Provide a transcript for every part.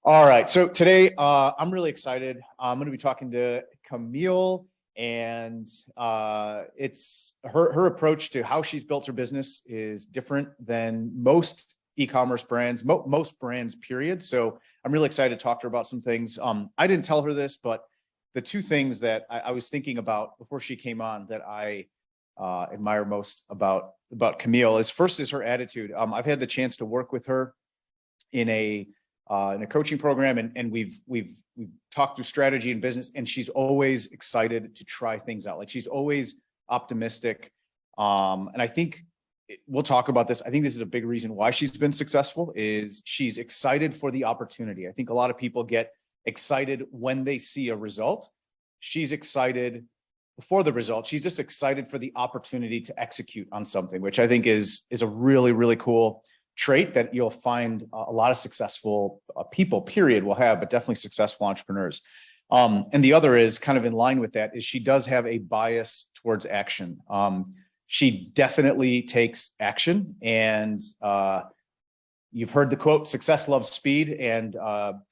All right. So today, I'm really excited. I'm going to be talking to Camille, and it's her approach to how she's built her business is different than most e-commerce brands, most brands, period. So I'm really excited to talk to her about some things. I didn't tell her this, but the two things that I was thinking about before she came on that I admire most about Camille is first is her attitude. I've had the chance to work with her in a coaching program, and we've talked through strategy and business, and she's always excited to try things out. Like, she's always optimistic. And I think we'll talk about this. I think this is a big reason why she's been successful is she's excited for the opportunity. I think a lot of people get excited when they see a result. She's excited before the result. She's just excited for the opportunity to execute on something, which I think is a really, really cool trait that you'll find a lot of successful people, period, will have, but definitely successful entrepreneurs. And the other is kind of in line with that is she does have a bias towards action. She definitely takes action, and you've heard the quote, "Success loves speed," and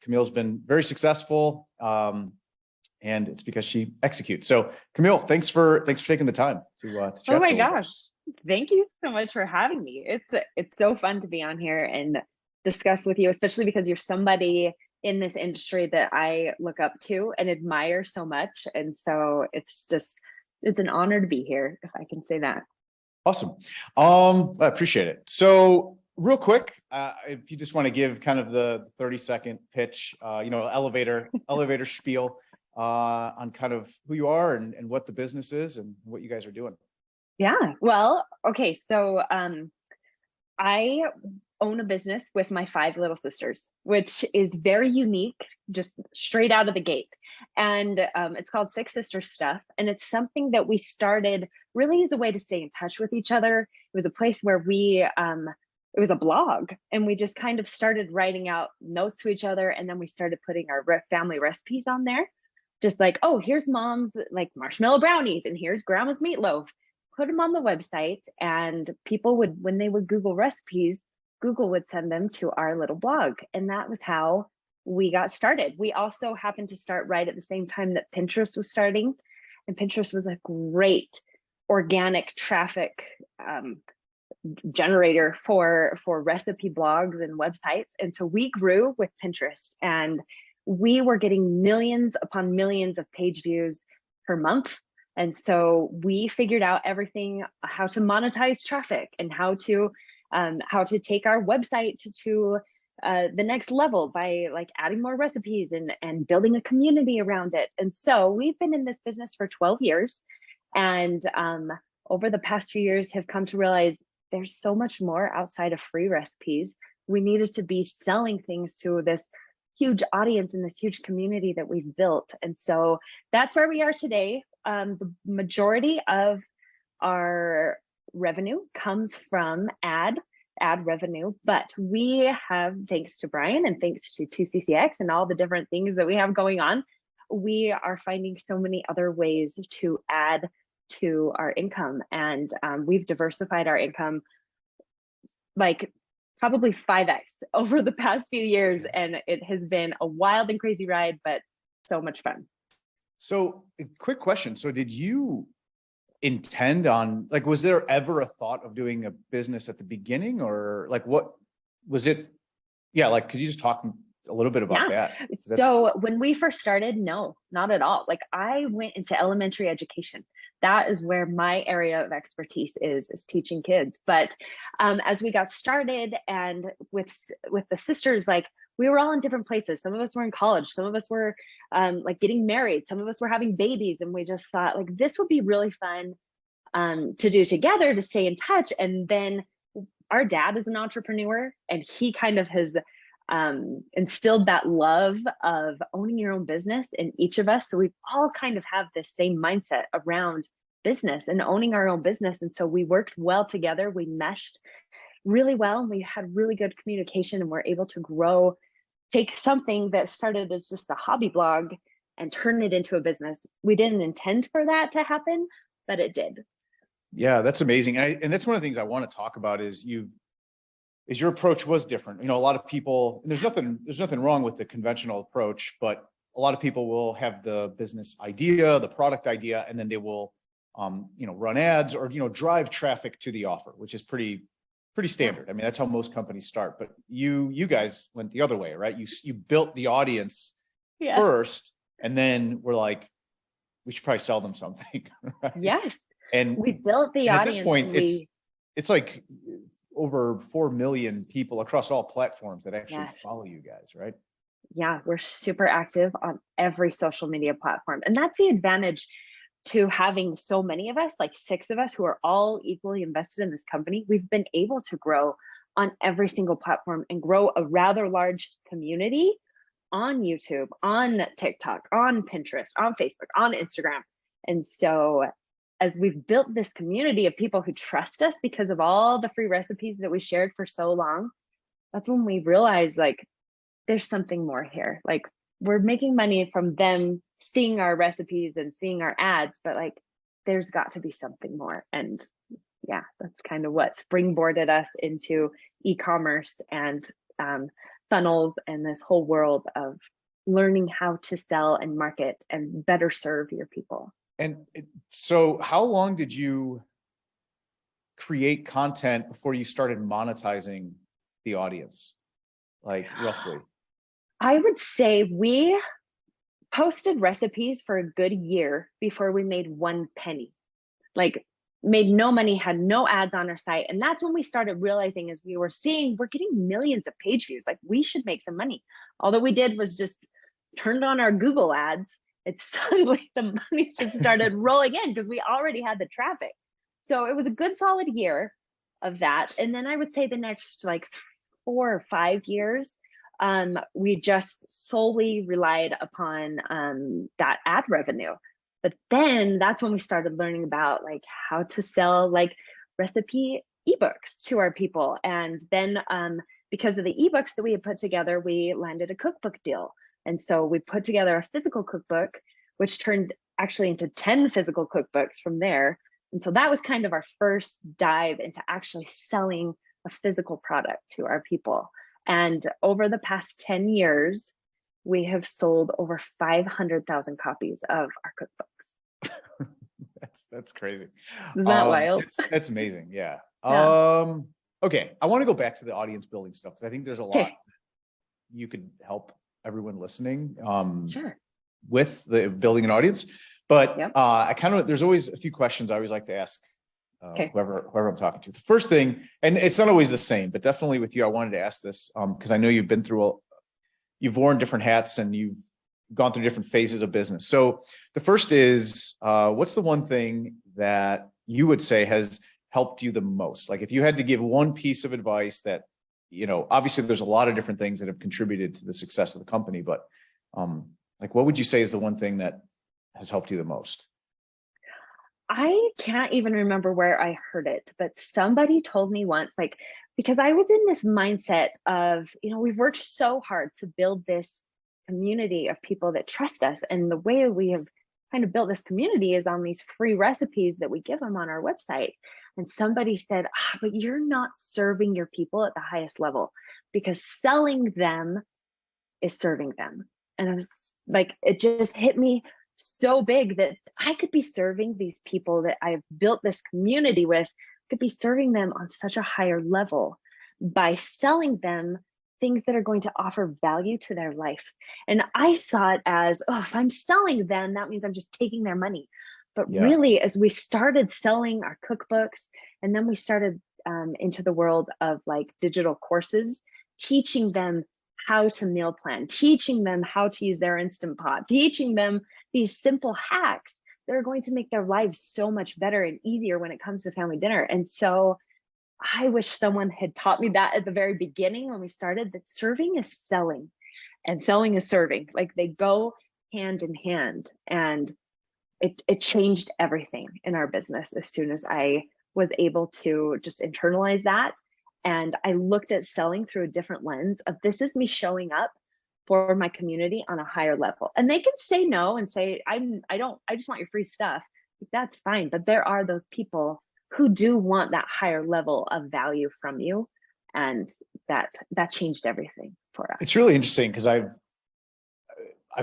Camille's been very successful, and it's because she executes. So Camille, thanks for taking the time to chat. Oh my gosh. Thank you so much for having me. It's so fun to be on here and discuss with you, especially because you're somebody in this industry that I look up to and admire so much. And so it's an honor to be here, if I can say that. Awesome. I appreciate it. So real quick, if you just want to give kind of the 30-second pitch, elevator spiel on kind of who you are and what the business is and what you guys are doing. Yeah, well, okay. So I own a business with my 5 little sisters, which is very unique, just straight out of the gate. And it's called Six Sisters Stuff. And it's something that we started really as a way to stay in touch with each other. It was a place where it was a blog, and we just kind of started writing out notes to each other. And then we started putting our family recipes on there. Just like, oh, here's mom's like marshmallow brownies, and here's grandma's meatloaf. Put them on the website, and people would, when they would Google recipes, Google would send them to our little blog. And that was how we got started. We also happened to start right at the same time that Pinterest was starting. And Pinterest was a great organic traffic generator for recipe blogs and websites. And so we grew with Pinterest, and we were getting millions upon millions of page views per month. And so we figured out everything, how to monetize traffic and how to take our website to the next level by like adding more recipes and building a community around it. And so we've been in this business for 12 years. And over the past few years have come to realize there's so much more outside of free recipes. We needed to be selling things to this huge audience and this huge community that we've built. And so that's where we are today. The majority of our revenue comes from ad revenue, but we have, thanks to Brian and thanks to 2CCX and all the different things that we have going on, we are finding so many other ways to add to our income. And we've diversified our income like probably 5x over the past few years. And it has been a wild and crazy ride, but so much fun. So a quick question. So did you intend on, like, was there ever a thought of doing a business at the beginning, or like, what was it? Yeah. Like, could you just talk a little bit about that? So when we first started, no, not at all. Like, I went into elementary education. That is where my area of expertise is teaching kids. But as we got started and with the sisters, like, we were all in different places. Some of us were in college. Some of us were like getting married. Some of us were having babies. And we just thought, like, this would be really fun to do together, to stay in touch. And then our dad is an entrepreneur, and he kind of has instilled that love of owning your own business in each of us. So we all kind of have this same mindset around business and owning our own business. And so we worked well together. We meshed really well, and we had really good communication, and we're able to grow, take something that started as just a hobby blog and turn it into a business. We didn't intend for that to happen, but it did. Yeah, that's amazing. And that's one of the things I want to talk about is is your approach was different. A lot of people, and there's nothing wrong with the conventional approach, but a lot of people will have the business idea, the product idea, and then they will, run ads or, drive traffic to the offer, which is pretty standard. I mean, that's how most companies start, but you guys went the other way, right? You built the audience first, and then we're like, we should probably sell them something. Right? Yes. And we built the audience. At this point, it's like over 4 million people across all platforms that actually follow you guys, right? Yeah, we're super active on every social media platform. And that's the advantage to having so many of us, like 6 of us who are all equally invested in this company. We've been able to grow on every single platform and grow a rather large community on YouTube, on TikTok, on Pinterest, on Facebook, on Instagram. And so as we've built this community of people who trust us because of all the free recipes that we shared for so long, that's when we realized like, there's something more here. Like we're making money from them seeing our recipes and seeing our ads, but like, there's got to be something more. And yeah, that's kind of what springboarded us into e-commerce and funnels and this whole world of learning how to sell and market and better serve your people. And so how long did you create content before you started monetizing the audience? Like roughly? I would say we posted recipes for a good year before we made 1 penny. Like made no money, had no ads on our site. And that's when we started realizing as we were seeing, we're getting millions of page views, like we should make some money. All that we did was just turned on our Google ads. It's suddenly the money just started rolling in because we already had the traffic. So it was a good solid year of that. And then I would say the next like 4 or 5 years, we just solely relied upon that ad revenue. But then that's when we started learning about like how to sell like recipe ebooks to our people. And then because of the ebooks that we had put together, we landed a cookbook deal. And so we put together a physical cookbook, which turned actually into 10 physical cookbooks from there. And so that was kind of our first dive into actually selling a physical product to our people. And over the past 10 years, we have sold over 500,000 copies of our cookbooks. That's crazy. Isn't that wild? That's amazing. Yeah. Okay. I want to go back to the audience building stuff because I think there's a lot you could help everyone listening with the building an audience. But there's always a few questions I always like to ask whoever I'm talking to. The first thing, and it's not always the same, but definitely with you, I wanted to ask this because I know you've been through you've worn different hats and you've gone through different phases of business. So the first is, what's the one thing that you would say has helped you the most? Like if you had to give one piece of advice that, obviously there's a lot of different things that have contributed to the success of the company, but like what would you say is the one thing that has helped you the most? I can't even remember where I heard it, but somebody told me once, like, because I was in this mindset of, we've worked so hard to build this community of people that trust us. And the way we have kind of built this community is on these free recipes that we give them on our website. And somebody said, but you're not serving your people at the highest level because selling them is serving them. And I was like, it just hit me so big that I could be serving these people that I've built this community with, could be serving them on such a higher level by selling them things that are going to offer value to their life. And I saw it as, if I'm selling them, that means I'm just taking their money. But really, as we started selling our cookbooks, and then we started into the world of like digital courses, teaching them how to meal plan, teaching them how to use their Instant Pot, teaching them these simple hacks that are going to make their lives so much better and easier when it comes to family dinner. And so I wish someone had taught me that at the very beginning when we started, that serving is selling and selling is serving. Like they go hand in hand. And it changed everything in our business as soon as I was able to just internalize that. And I looked at selling through a different lens of this is me showing up for my community on a higher level. And they can say no and say, I just want your free stuff. That's fine. But there are those people who do want that higher level of value from you. And that changed everything for us. It's really interesting because I've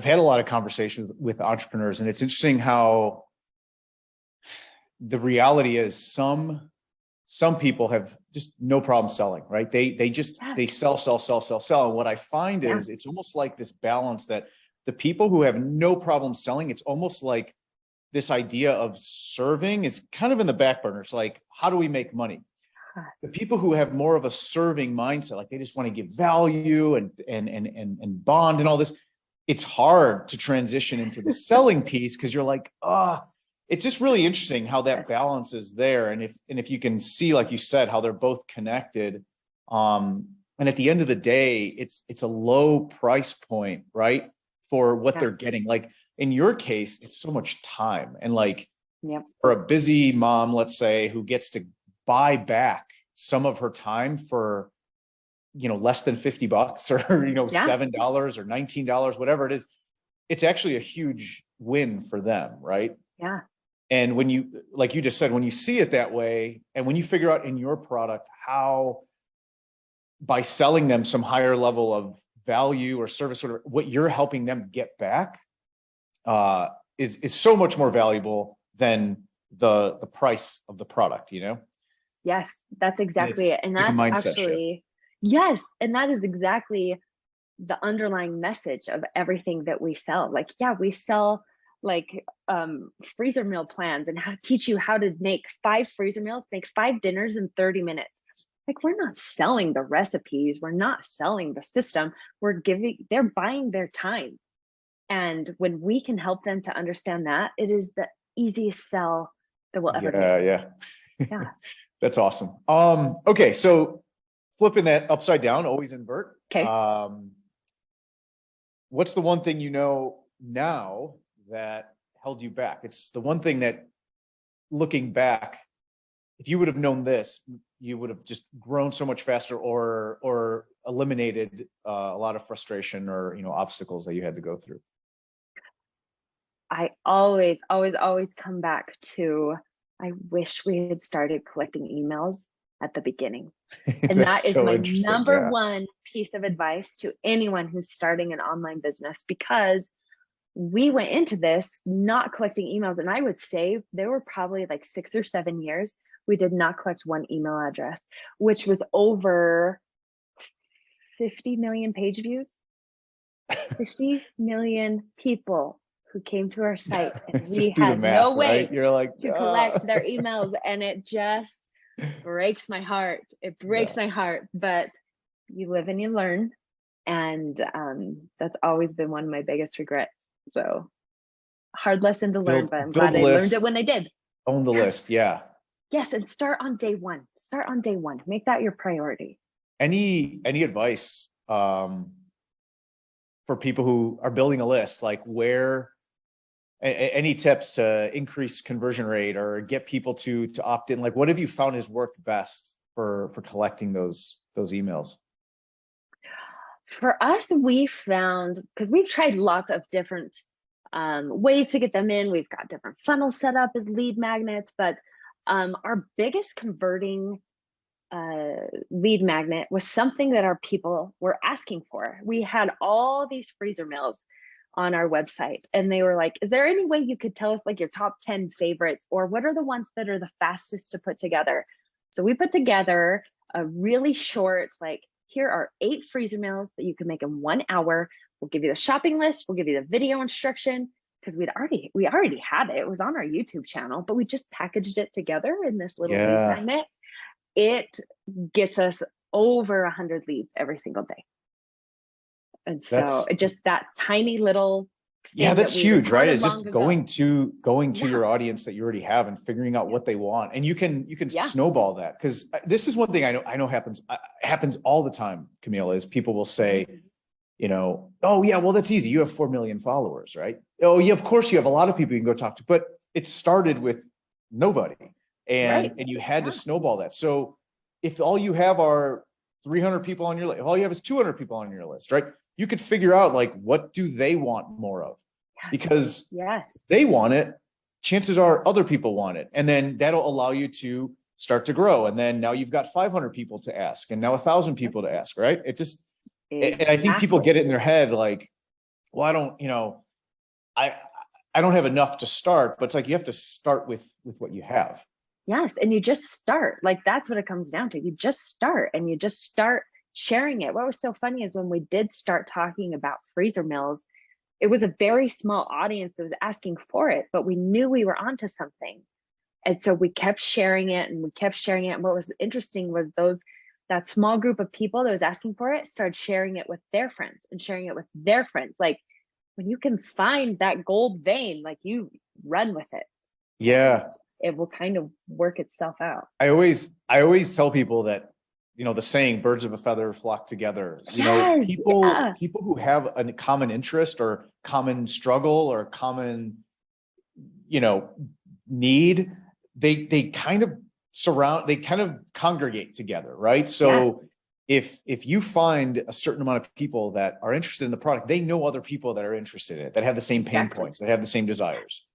had a lot of conversations with entrepreneurs, and it's interesting how the reality is some people have just no problem selling, right? They just, they sell. And what I find is it's almost like this balance that the people who have no problem selling, it's almost like this idea of serving is kind of in the back burner. It's like, how do we make money? The people who have more of a serving mindset, like they just want to give value and bond and all this, it's hard to transition into the selling piece because you're like, it's just really interesting how that balance is there. And if you can see, like you said, how they're both connected. And at the end of the day, it's a low price point, right? For what they're getting. Like in your case, it's so much time. And like for a busy mom, let's say, who gets to buy back some of her time for, less than $50 or, $7 or $19, whatever it is, it's actually a huge win for them. Right. Yeah. And when you, like you just said, when you see it that way, and when you figure out in your product how by selling them some higher level of value or service, or what you're helping them get back, is so much more valuable than the price of the product, Yes, that's exactly it. And that's actually, yes. And that is exactly the underlying message of everything that we sell. Like, we sell like freezer meal plans and teach you how to make 5 freezer meals, make 5 dinners in 30 minutes. Like, we're not selling the recipes. We're not selling the system. They're buying their time. And when we can help them to understand that, it is the easiest sell that we'll ever do. Yeah. That's awesome. Okay. So flipping that upside down, always invert. Okay. What's the one thing now that held you back? It's the one thing that, looking back, if you would have known this, you would have just grown so much faster, or eliminated a lot of frustration or obstacles that you had to go through. I always come back to, I wish we had started collecting emails at the beginning. And that is my number one piece of advice to anyone who's starting an online business, because we went into this not collecting emails. And I would say there were probably like 6 or 7 years we did not collect one email address, which was over 50 million page views. 50 million people who came to our site, and we had no way to collect their emails. And it just breaks my heart. It breaks my heart, but you live and you learn. And that's always been one of my biggest regrets. So hard lesson to learn, but I'm glad I learned it when I did. Own the list. Yeah. Yes. And start on day one. Make that your priority. Any advice for people who are building a list, like any tips to increase conversion rate or get people to opt in? Like, what have you found has worked best for collecting those emails? For us, we found, because we've tried lots of different ways to get them in. We've got different funnels set up as lead magnets, but our biggest converting lead magnet was something that our people were asking for. We had all these freezer meals on our website, and they were like, is there any way you could tell us like your top 10 favorites, or what are the ones that are the fastest to put together? So we put together a really short, like, here are 8 freezer meals that you can make in 1 hour. We'll give you the shopping list. We'll give you the video instruction, because we already had it. It was on our YouTube channel, but we just packaged it together in this little lead magnet. It gets us over 100 leads every single day. And so just that tiny little that's huge, right? It's just going to your audience that you already have and figuring out what they want. And you can snowball that, because this is one thing I know happens all the time, Camille, is people will say, oh yeah, well, that's easy. You have 4 million followers, right? Oh yeah, of course you have a lot of people you can go talk to, but it started with nobody. And you had to snowball that. So if all you have are 300 people on your list, if all you have is 200 people on your list, right? You could figure out, like, what do they want more of? Because they want it. Chances are other people want it. And then that'll allow you to start to grow. And then now you've got 500 people to ask, and now 1,000 people to ask, right? It just, and I think people get it in their head like, well, I don't, I don't have enough to start, but it's like, you have to start with what you have. Yes. And you just start. Like, that's what it comes down to. You just start, and you just start sharing it. What was so funny is when we did start talking about freezer mills, it was a very small audience that was asking for it, but we knew we were onto something. And so we kept sharing it, and we kept sharing it. And what was interesting was that small group of people that was asking for it started sharing it with their friends and sharing it with their friends. Like, when you can find that gold vein, like, you run with it. Yeah. It will kind of work itself out. I always tell people that, the saying, birds of a feather flock together. Yes, people who have a common interest or common struggle or common, need, they kind of congregate together, right? So if you find a certain amount of people that are interested in the product, they know other people that are interested in it, that have the same pain points, that have the same desires.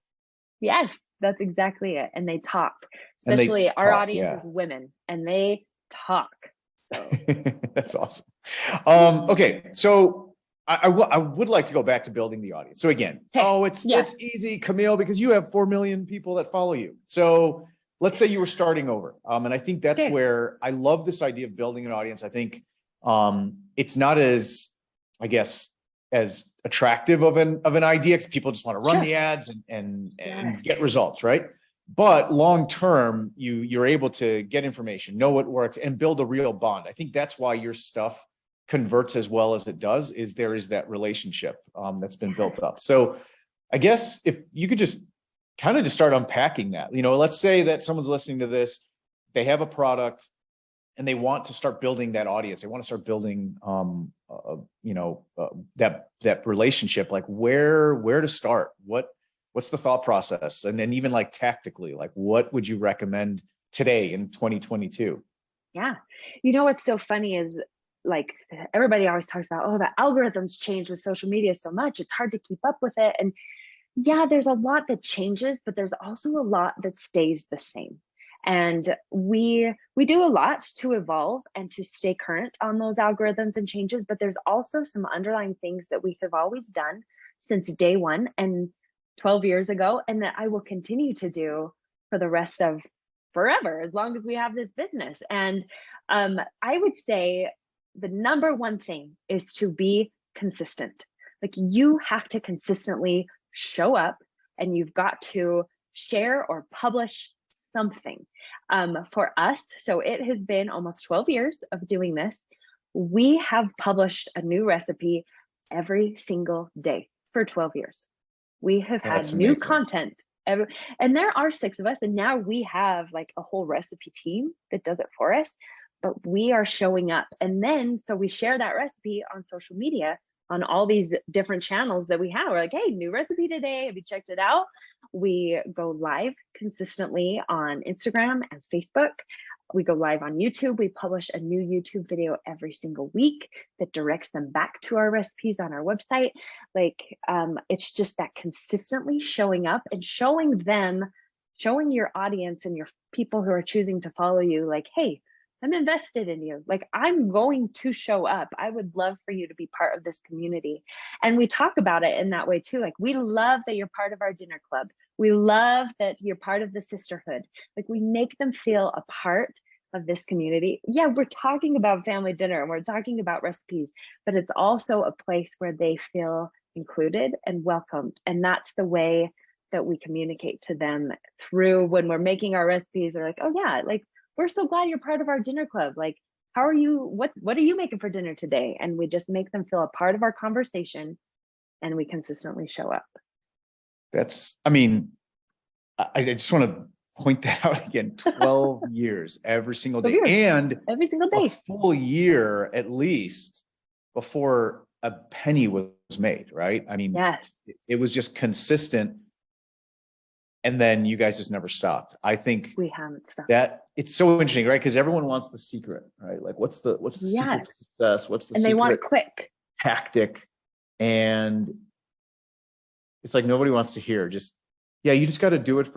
Yes, that's exactly it. And they talk, especially our audience is women, and they talk. So that's awesome. Okay. So I would like to go back to building the audience. So again, it's easy, Camille, because you have 4 million people that follow you. So let's say you were starting over. And I think that's where I love this idea of building an audience. I think it's not as, I guess, as attractive of an idea, because people just want to run the ads and get results, right? But long term, you're able to get information, know what works, and build a real bond. I think that's why your stuff converts as well as it does, is there is that relationship that's been built up. So I guess if you could just kind of just start unpacking that. Let's say that someone's listening to this, they have a product, and they want to start building that audience. They want to start building, that relationship. Like, where to start? What's the thought process? And then even like tactically, like, what would you recommend today in 2022? Yeah. What's so funny is, like, everybody always talks about, the algorithms change with social media so much, it's hard to keep up with it. And yeah, there's a lot that changes, but there's also a lot that stays the same. And we do a lot to evolve and to stay current on those algorithms and changes, but there's also some underlying things that we have always done since day one and 12 years ago, and that I will continue to do for the rest of forever, as long as we have this business. And I would say the number one thing is to be consistent. Like, you have to consistently show up, and you've got to share or publish something. For us, so it has been almost 12 years of doing this. We have published a new recipe every single day for 12 years. We have had new content and there are 6 of us, and now we have like a whole recipe team that does it for us, but we are showing up. And then, so we share that recipe on social media, on all these different channels that we have. We're like, hey, new recipe today. Have you checked it out? We go live consistently on Instagram and Facebook. We go live on YouTube. We publish a new YouTube video every single week that directs them back to our recipes on our website. Like, it's just that consistently showing up and showing your audience and your people who are choosing to follow you, like, hey, I'm invested in you. Like, I'm going to show up. I would love for you to be part of this community. And we talk about it in that way too. Like, we love that you're part of our dinner club. We love that you're part of the sisterhood. Like, we make them feel a part of this community. Yeah, we're talking about family dinner and we're talking about recipes, but it's also a place where they feel included and welcomed. And that's the way that we communicate to them through when we're making our recipes. They're like, oh yeah, like, we're so glad you're part of our dinner club. Like, how are you, what are you making for dinner today? And we just make them feel a part of our conversation, and we consistently show up. I just want to point that out again. 12 years, every single day. And every single day. A full year at least before a penny was made, right? Yes. It was just consistent. And then you guys just never stopped. I think we haven't stopped. That it's so interesting, right? Because everyone wants the secret, right? Like, what's the secret to success? What's the and secret they want it quick tactic? And it's like nobody wants to hear. You just got to do it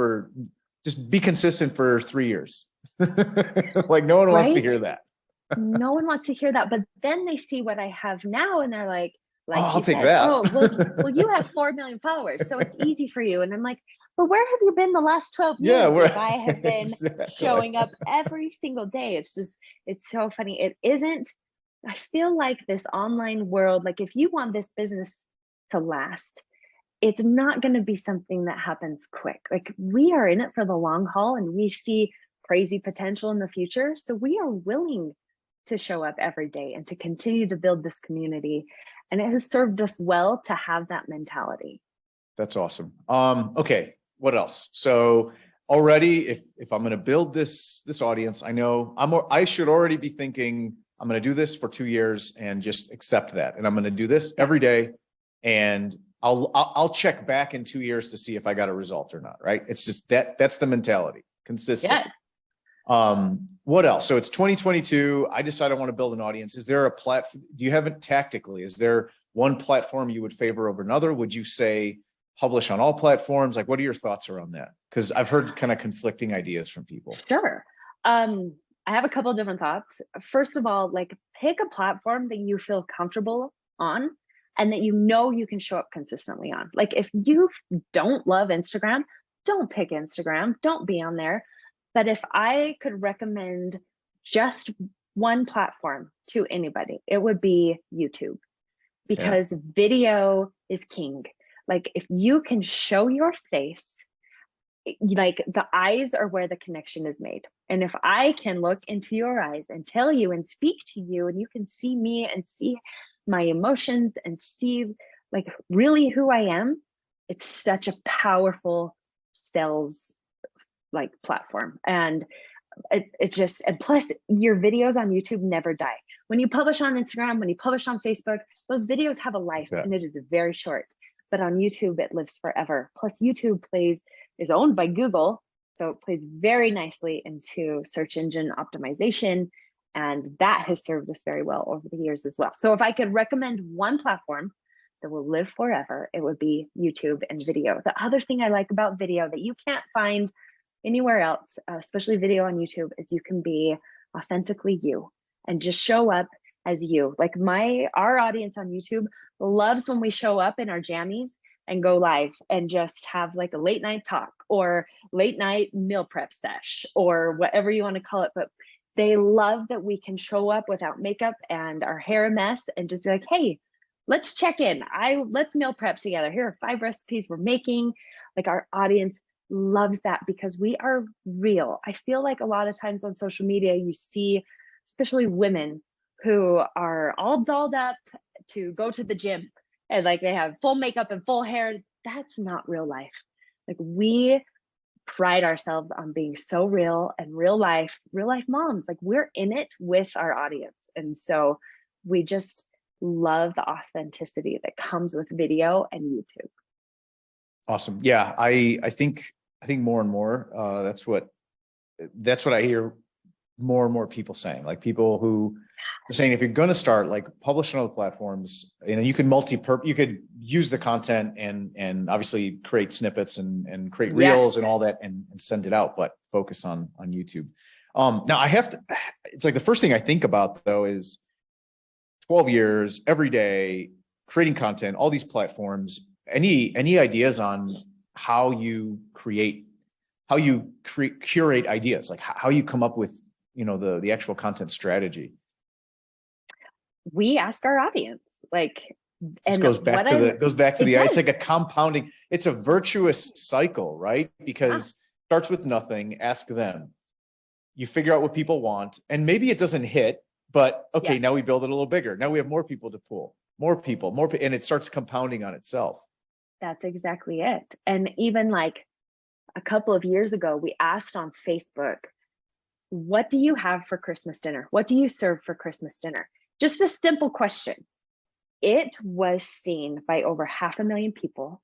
just be consistent for 3 years. Like no one wants to right? hear that. No one wants to hear that. But then they see what I have now and they're Oh, like I'll you take said, that. oh, well, you have 4 million followers, so it's easy for you. And I'm like, but where have you been the last 12 Yeah, years? we're Like I have been exactly. showing up every single day. It's so funny. It isn't, I feel like this online world, like if you want this business to last, it's not going to be something that happens quick. Like we are in it for the long haul and we see crazy potential in the future. So we are willing to show up every day and to continue to build this community. And it has served us well to have that mentality. That's awesome. Okay, what else? So already, if I'm going to build this audience, I know I should already be thinking I'm going to do this for 2 years and just accept that, and I'm going to do this every day, and I'll check back in 2 years to see if I got a result or not. Right? It's just that's the mentality. Consistent. Yes. What else? So it's 2022. I decide I want to build an audience. Is there a platform? Do you have it tactically? Is there one platform you would favor over another? Would you say publish on all platforms? Like, what are your thoughts around that? Because I've heard kind of conflicting ideas from people. Sure. I have a couple different thoughts. First of all, like pick a platform that you feel comfortable on and that you know you can show up consistently on. Like if you don't love Instagram, don't pick Instagram, don't be on there. But if I could recommend just one platform to anybody, it would be YouTube, because video is king. Like if you can show your face, like the eyes are where the connection is made. And if I can look into your eyes and tell you and speak to you, and you can see me and see my emotions and see like really who I am, it's such a powerful sales like platform. And it just, and plus your videos on YouTube never die. When you publish on Instagram, when you publish on Facebook, those videos have a life and it is very short. But on YouTube, it lives forever. Plus YouTube is owned by Google. So it plays very nicely into search engine optimization. And that has served us very well over the years as well. So if I could recommend one platform that will live forever, it would be YouTube and video. The other thing I like about video that you can't find anywhere else, especially video on YouTube, is you can be authentically you and just show up as you. Like our audience on YouTube loves when we show up in our jammies and go live and just have like a late night talk or late night meal prep sesh or whatever you want to call it. But they love that we can show up without makeup and our hair a mess and just be like, hey, let's check in. Let's meal prep together. Here are 5 recipes we're making. Like our audience loves that because we are real. I feel like a lot of times on social media, you see, especially women who are all dolled up to go to the gym and like they have full makeup and full hair. That's not real life. Like we pride ourselves on being so real and real life moms. Like we're in it with our audience. And so we just love the authenticity that comes with video and YouTube. Awesome. Yeah, I think more and more that's what I hear more and more people saying. Like people who are saying if you're going to start, like publish on other platforms, you can you could use the content and obviously create snippets and create reels and all that and send it out, but focus on YouTube. Now it's like the first thing I think about though is 12 years every day creating content, all these platforms. Any ideas on how you curate ideas, like how you come up with the actual content strategy? We ask our audience, like, and goes back to the it's like a compounding, it's a virtuous cycle, right? Because starts with nothing, ask them, you figure out what people want, and maybe it doesn't hit, but okay, now we build it a little bigger, now we have more people to pull, more people, and it starts compounding on itself. That's exactly it. And even like a couple of years ago, we asked on Facebook, what do you have for Christmas dinner? What do you serve for Christmas dinner? Just a simple question. It was seen by over 500,000 people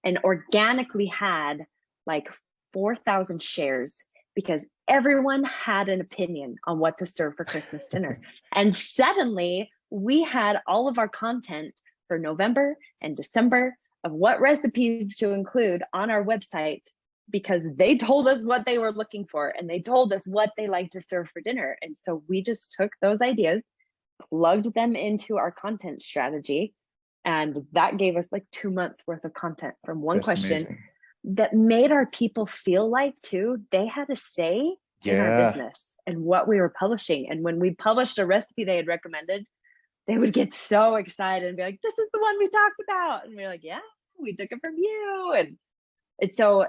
and organically had like 4,000 shares because everyone had an opinion on what to serve for Christmas dinner. And suddenly we had all of our content for November and December of what recipes to include on our website because they told us what they were looking for and they told us what they like to serve for dinner. And so we just took those ideas, plugged them into our content strategy, and that gave us like 2 months worth of content from one That's question amazing. that made our people feel like too they had a say in our business and what we were publishing. And when we published a recipe they had recommended, they would get so excited and be like, this is the one we talked about. And we're like, yeah, we took it from you. And so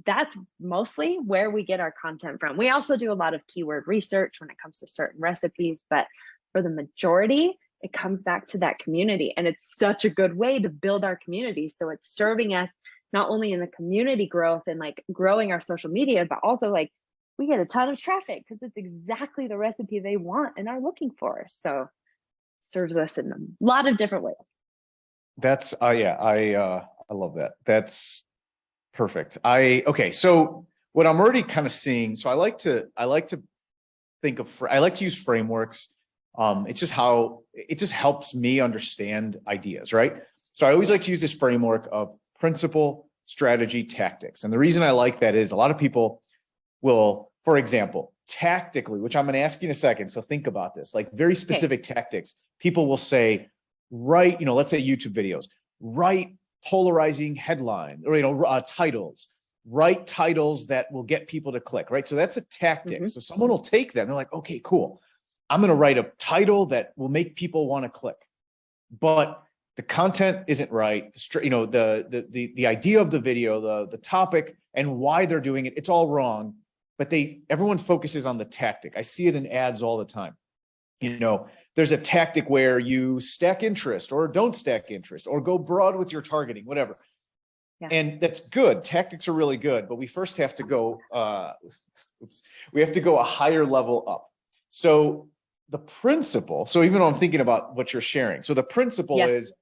that's mostly where we get our content from. We also do a lot of keyword research when it comes to certain recipes, but for the majority, it comes back to that community. And it's such a good way to build our community. So it's serving us not only in the community growth and like growing our social media, but also like we get a ton of traffic because it's exactly the recipe they want and are looking for. So serves us in a lot of different ways. That's yeah, I love that. That's perfect. Okay, so what I'm already kind of seeing, so I like to think of, I like to use frameworks. It's just how it just helps me understand ideas, right? So I always like to use this framework of principle, strategy, tactics. And the reason I like that is a lot of people will, for example, tactically, which I'm going to ask you in a second. So think about this, like very specific tactics. People will say, write, let's say YouTube videos, write polarizing headline or, titles, write titles that will get people to click, right? So that's a tactic. So someone will take that and they're like, okay, cool. I'm going to write a title that will make people want to click, but the content isn't right. The idea of the video, the topic and why they're doing it, it's all wrong. But everyone focuses on the tactic. I see it in ads all the time. There's a tactic where you stack interest or don't stack interest or go broad with your targeting, whatever. Yeah. And that's good. Tactics are really good, but we first have to go, we have to go a higher level up. So the principle, so even though I'm thinking about what you're sharing, so the principle is,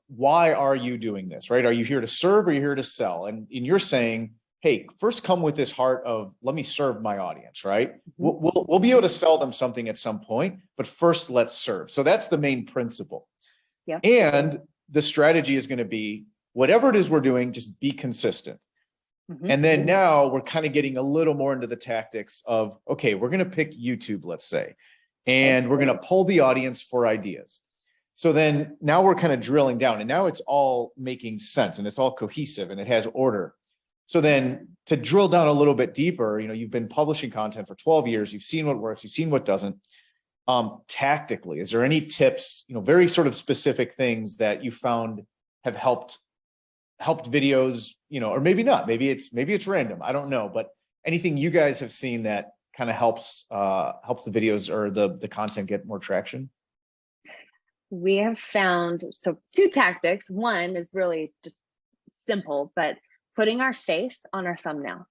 why are you doing this, right? Are you here to serve or are you here to sell? And you're saying, hey, first come with this heart of, let me serve my audience, right? We'll be able to sell them something at some point, but first let's serve. So that's the main principle. Yeah. And the strategy is going to be, whatever it is we're doing, just be consistent. And then now we're kind of getting a little more into the tactics of, okay, we're going to pick YouTube, let's say, and we're going to pull the audience for ideas. So then now we're kind of drilling down and now it's all making sense and it's all cohesive and it has order. So then to drill down a little bit deeper, you've been publishing content for 12 years. You've seen what works. You've seen what doesn't. Tactically, is there any tips, very sort of specific things that you found have helped videos, or maybe not, maybe it's random. I don't know, but anything you guys have seen that kind of helps the videos or the content get more traction? We have found, so 2 tactics. One is really just simple, but putting our face on our thumbnail.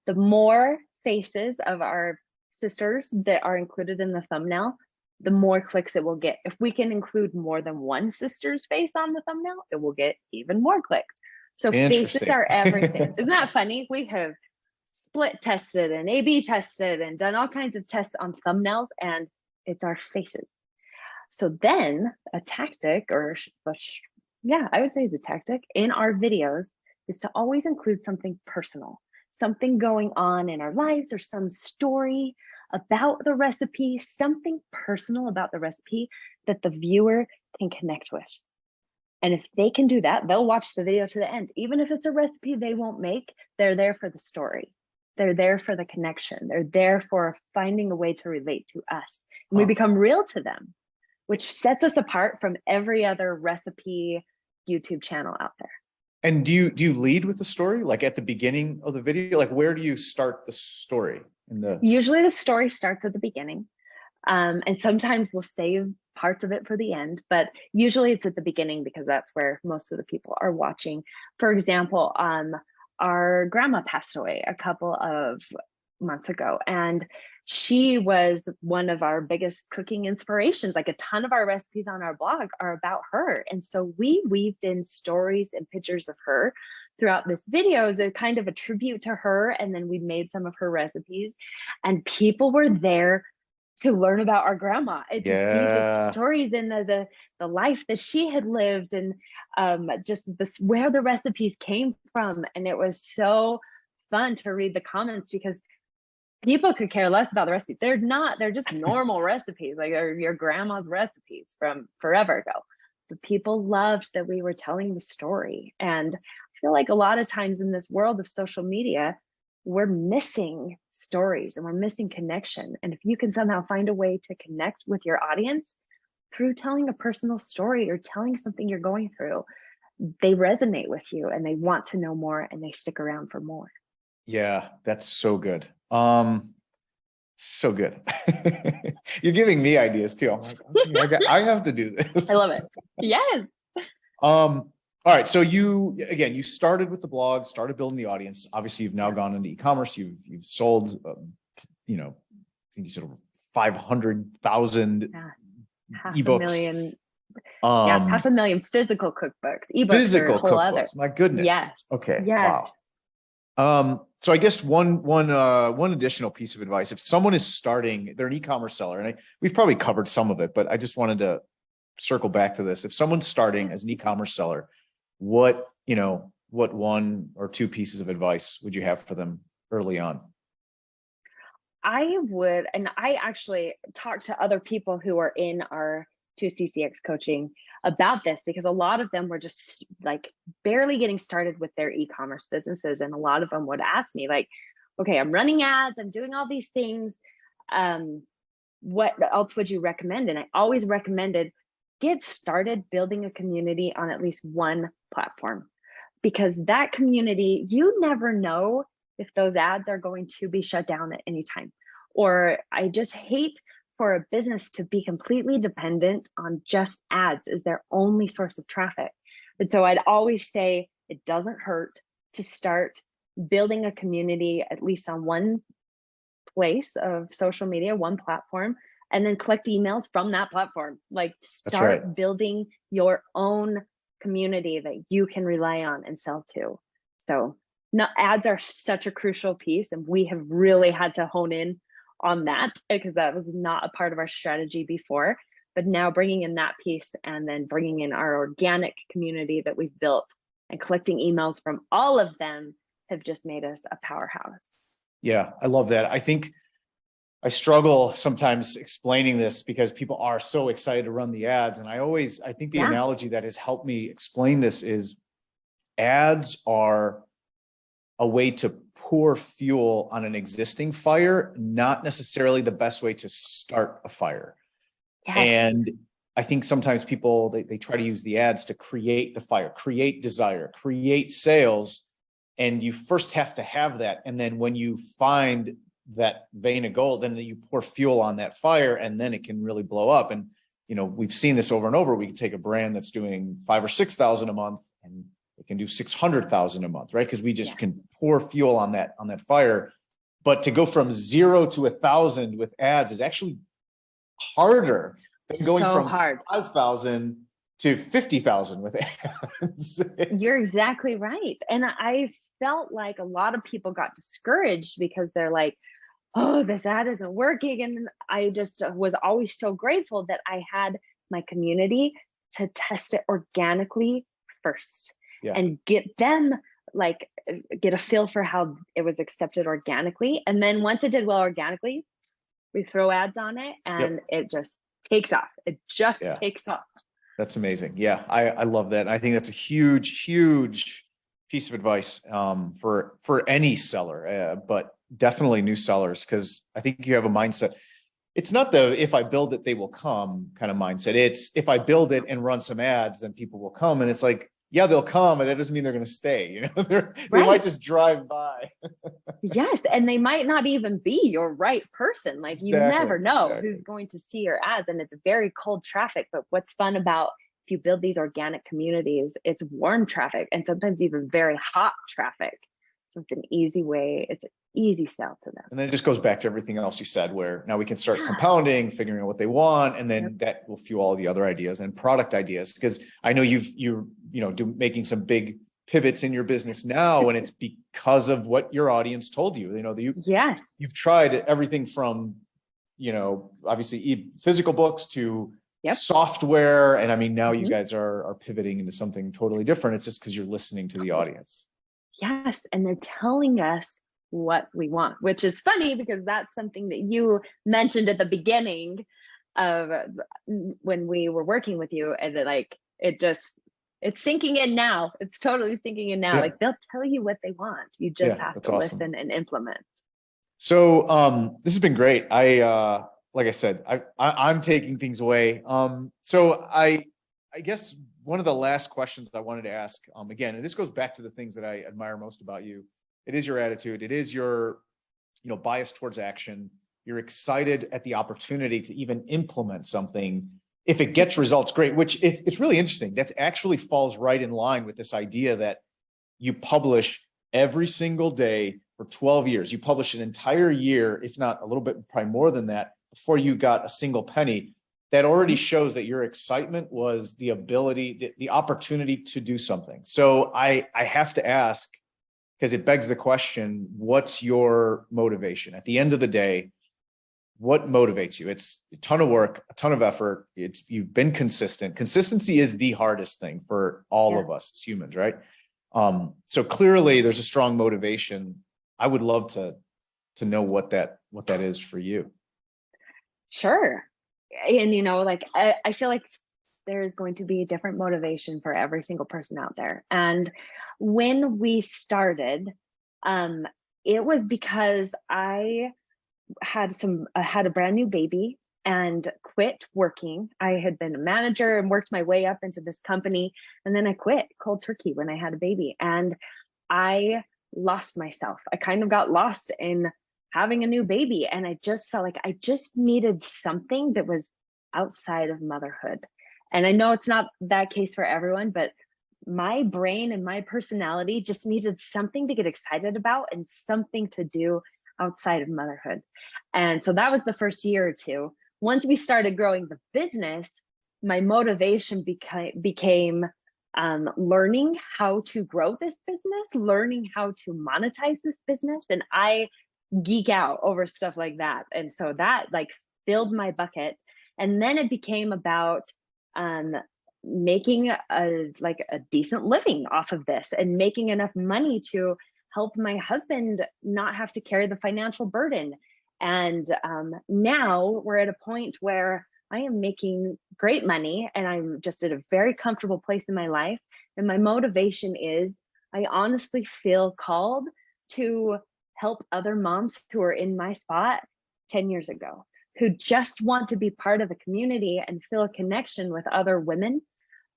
The more faces of our sisters that are included in the thumbnail, the more clicks it will get. If we can include more than one sister's face on the thumbnail, it will get even more clicks. So faces are everything. Isn't that funny? We have split tested and A/B tested and done all kinds of tests on thumbnails, and it's our faces. So then a tactic, I would say it's a tactic in our videos, is to always include something personal, something going on in our lives or some story about the recipe, something personal about the recipe that the viewer can connect with. And if they can do that, they'll watch the video to the end. Even if it's a recipe they won't make, they're there for the story. They're there for the connection. They're there for finding a way to relate to us. And we become real to them, which sets us apart from every other recipe YouTube channel out there. And do you lead with the story, like at the beginning of the video? Like, where do you start the story? Usually the story starts at the beginning. And sometimes we'll save parts of it for the end, but usually it's at the beginning because that's where most of the people are watching. For example, our grandma passed away a couple of months ago, and she was one of our biggest cooking inspirations. Like a ton of our recipes on our blog are about her. And so we weaved in stories and pictures of her throughout this video as a kind of a tribute to her. And then we made some of her recipes, and people were there to learn about our grandma and to see the stories and the life that she had lived, and just where the recipes came from. And it was so fun to read the comments because people could care less about the recipe. They're just normal recipes, like your grandma's recipes from forever ago. But people loved that we were telling the story. And I feel like a lot of times in this world of social media, we're missing stories and we're missing connection. And if you can somehow find a way to connect with your audience through telling a personal story or telling something you're going through, they resonate with you and they want to know more and they stick around for more. Yeah, that's so good. So good. You're giving me ideas too. I'm like, okay, I have to do this. I love it. Yes. All right. So you started with the blog, started building the audience. Obviously, you've now gone into e-commerce. You've sold, I think you said over 500,000 ebooks. 500,000. 500,000 physical cookbooks. Ebooks physical are a whole cookbooks. other. My goodness. Yes. Okay. Yes. Wow. So I guess one additional piece of advice, if someone is starting, they're an e-commerce seller, and we've probably covered some of it, but I just wanted to circle back to this. If someone's starting as an e-commerce seller, what one or two pieces of advice would you have for them early on? I would, and I actually talked to other people who are in our 2CCX coaching about this, because a lot of them were just like barely getting started with their e-commerce businesses. And a lot of them would ask me like, okay, I'm running ads, I'm doing all these things. What else would you recommend? And I always recommended get started building a community on at least one platform, because that community, you never know if those ads are going to be shut down at any time. Or I just hate for a business to be completely dependent on just ads as their only source of traffic. And so I'd always say it doesn't hurt to start building a community, at least on one place of social media, one platform, and then collect emails from that platform. Like start building your own community that you can rely on and sell to. So ads are such a crucial piece, and we have really had to hone in on that because that was not a part of our strategy before. But now bringing in that piece and then bringing in our organic community that we've built and collecting emails from all of them have just made us a powerhouse. Yeah, I love that. I think I struggle sometimes explaining this because people are so excited to run the ads. And I think the analogy that has helped me explain this is ads are a way to pour fuel on an existing fire, not necessarily the best way to start a fire. Yes. And I think sometimes people, they try to use the ads to create the fire, create desire, create sales. And you first have to have that. And then when you find that vein of gold, then you pour fuel on that fire, and then it can really blow up. And, we've seen this over and over. We can take a brand that's doing 5,000 or 6,000 a month, and it can do 600,000 a month, right? Because we just can pour fuel on that fire. But to go from 0 to 1,000 with ads is actually harder than going from 5,000 to 50,000 with ads. You're exactly right. And I felt like a lot of people got discouraged because they're like, oh, this ad isn't working. And I just was always so grateful that I had my community to test it organically first and get a feel for how it was accepted organically. And then once it did well organically, we throw ads on it and it just takes off. It just takes off. That's amazing. Yeah, I love that. I think that's a huge, huge piece of advice for any seller, but definitely new sellers, because I think you have a mindset. It's not the if I build it, they will come kind of mindset. It's if I build it and run some ads, then people will come. And it's like, yeah, they'll come, and that doesn't mean they're going to stay. They might just drive by. Yes, and they might not even be your right person. Like you never know who's going to see your ads, and it's very cold traffic. But what's fun about if you build these organic communities, it's warm traffic and sometimes even very hot traffic. So it's an easy way. It's an easy sell to them. And then it just goes back to everything else you said, where now we can start compounding, figuring out what they want, and then that will fuel all the other ideas and product ideas. Because I know you're making some big pivots in your business now, and it's because of what your audience told you. You've tried everything from obviously physical books to software, and I mean now you guys are pivoting into something totally different. It's just because you're listening to the audience. Yes. And they're telling us what we want, which is funny because that's something that you mentioned at the beginning of when we were working with you. And like, it's sinking in now. It's totally sinking in now. Yeah. Like they'll tell you what they want. You just Yeah, have that's to awesome. listen and implement. So this has been great. Like I said, I'm taking things away. So I guess one of the last questions I wanted to ask, again, and this goes back to the things that I admire most about you. It is your attitude. It is your, bias towards action. You're excited at the opportunity to even implement something. If it gets results, great, which it's really interesting. That actually falls right in line with this idea that you publish every single day for 12 years. You published an entire year, if not a little bit, probably more than that, before you got a single penny. That already shows that your excitement was the ability, the opportunity to do something. So I have to ask, because it begs the question, what's your motivation? At the end of the day, what motivates you? It's a ton of work, a ton of effort. You've been consistent. Consistency is the hardest thing for all of us as humans, right? So clearly there's a strong motivation. I would love to know what that is for you. Sure. And like I feel like there's going to be a different motivation for every single person out there. And when we started, it was because I had a brand new baby and quit working. I had been a manager and worked my way up into this company. And then I quit cold turkey when I had a baby, and I lost myself. I kind of got lost in having a new baby. And I just felt like I just needed something that was outside of motherhood. And I know it's not that case for everyone, but my brain and my personality just needed something to get excited about and something to do outside of motherhood. And so that was the first year or two. Once we started growing the business, my motivation became learning how to grow this business, learning how to monetize this business. And I geek out over stuff like that. And so that like filled my bucket. And then it became about making a decent living off of this and making enough money to help my husband not have to carry the financial burden. And now we're at a point where I am making great money and I'm just at a very comfortable place in my life. And my motivation is I honestly feel called to help other moms who are in my spot 10 years ago, who just want to be part of a community and feel a connection with other women.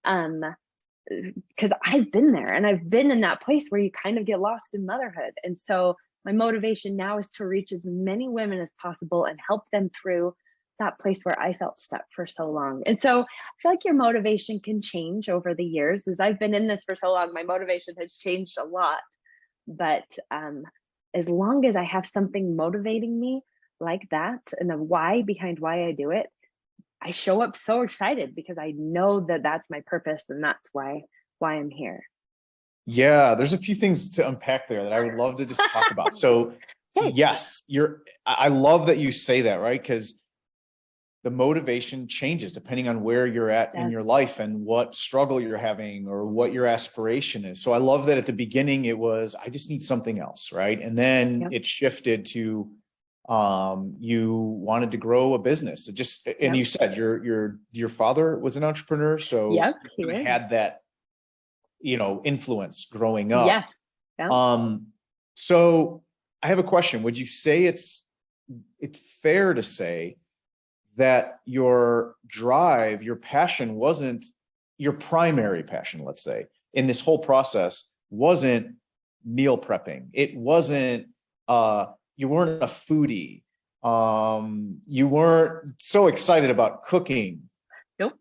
Because I've been there and I've been in that place where you kind of get lost in motherhood. And so my motivation now is to reach as many women as possible and help them through that place where I felt stuck for so long. And so I feel like your motivation can change over the years. As I've been in this for so long, my motivation has changed a lot. But as long as I have something motivating me like that and the why behind why I do it, I show up so excited because I know that that's my purpose and that's why I'm here. Yeah, there's a few things to unpack there that I would love to just talk about. So yes, I love that you say that, right? Because the motivation changes depending on where you're at in your life and what struggle you're having or what your aspiration is. So I love that at the beginning it was, I just need something else, right? And then it shifted to you wanted to grow a business. It just, and you said your father was an entrepreneur, so you had that, influence growing up. So I have a question. Would you say it's fair to say that your drive, your passion wasn't your primary passion, let's say, in this whole process wasn't meal prepping. It wasn't, you weren't a foodie. You weren't so excited about cooking. Nope.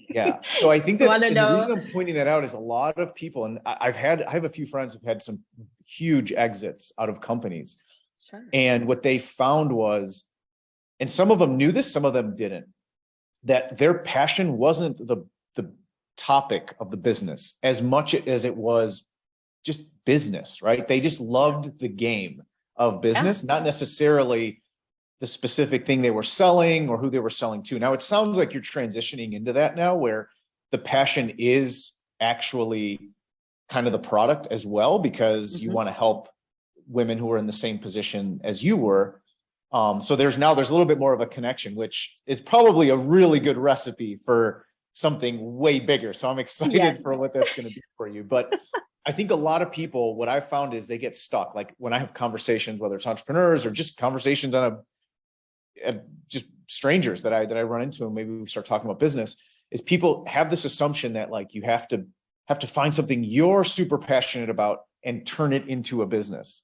Yeah. So I think that's, and the reason I'm pointing that out is a lot of people, and I have a few friends who've had some huge exits out of companies. Sure. And what they found was, and some of them knew this, some of them didn't, that their passion wasn't the topic of the business as much as it was just business, right? They just loved the game of business, not necessarily the specific thing they were selling or who they were selling to. Now, it sounds like you're transitioning into that now, where the passion is actually kind of the product as well, because you Mhm. want to help women who are in the same position as you were. So there's a little bit more of a connection, which is probably a really good recipe for something way bigger. So I'm excited Yes. for what that's going to be for you. But I think a lot of people, what I've found is they get stuck. Like when I have conversations, whether it's entrepreneurs or just conversations on just strangers that I run into, and maybe we start talking about business, is people have this assumption that like you have to find something you're super passionate about and turn it into a business.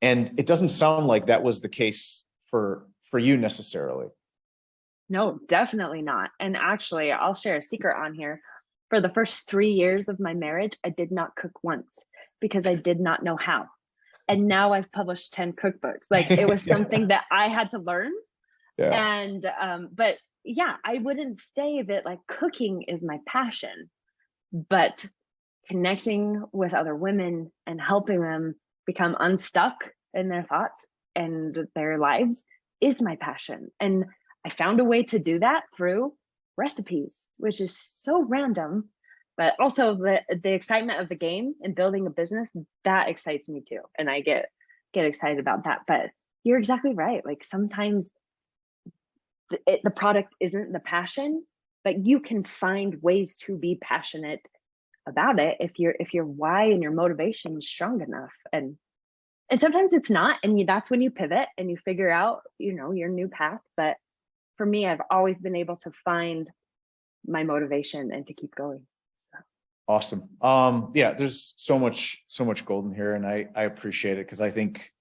And it doesn't sound like that was the case for you necessarily. No, definitely not. And actually, I'll share a secret on here. For the first 3 years of my marriage, I did not cook once because I did not know how. And now I've published 10 cookbooks. Like it was something that I had to learn. Yeah. And but yeah, I wouldn't say that like cooking is my passion, but connecting with other women and helping them become unstuck in their thoughts and their lives is my passion. And I found a way to do that through recipes, which is so random, but also the excitement of the game and building a business, that excites me too. And I get excited about that. But you're exactly right. Like sometimes the product isn't the passion, but you can find ways to be passionate about it if your why and your motivation is strong enough. And sometimes it's not, and that's when you pivot and you figure out your new path. But for me, I've always been able to find my motivation and to keep going. So. Awesome. Yeah, there's so much gold in here, and I appreciate it, because I think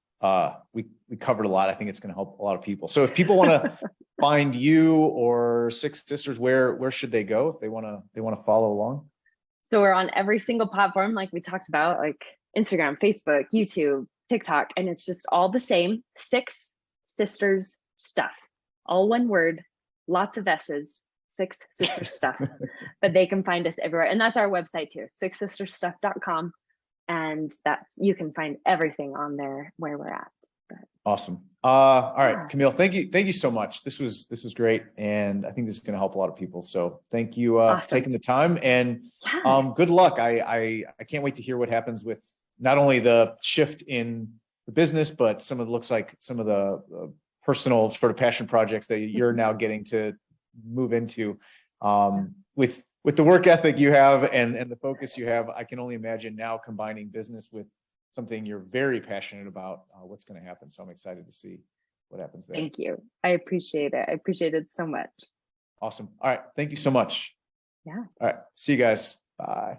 we covered a lot. I think it's going to help a lot of people. So if people want to find you or Six Sisters, where should they go if they want to follow along? So we're on every single platform, like we talked about, like Instagram, Facebook, YouTube, TikTok, and it's just all the same. Six Sisters Stuff, all one word, lots of S's. Six Sisters Stuff, but they can find us everywhere, and that's our website too, sixsisterstuff.com, and you can find everything on there where we're at. But, awesome. All right, Camille, thank you so much. This was great, and I think this is going to help a lot of people. So thank you for taking the time, and good luck. I can't wait to hear what happens with not only the shift in the business, but looks like some of the personal sort of passion projects that you're now getting to move into. With the work ethic you have and the focus you have, I can only imagine now combining business with something you're very passionate about, what's going to happen. So I'm excited to see what happens there. Thank you. I appreciate it. I appreciate it so much. Awesome. All right. Thank you so much. Yeah. All right. See you guys. Bye.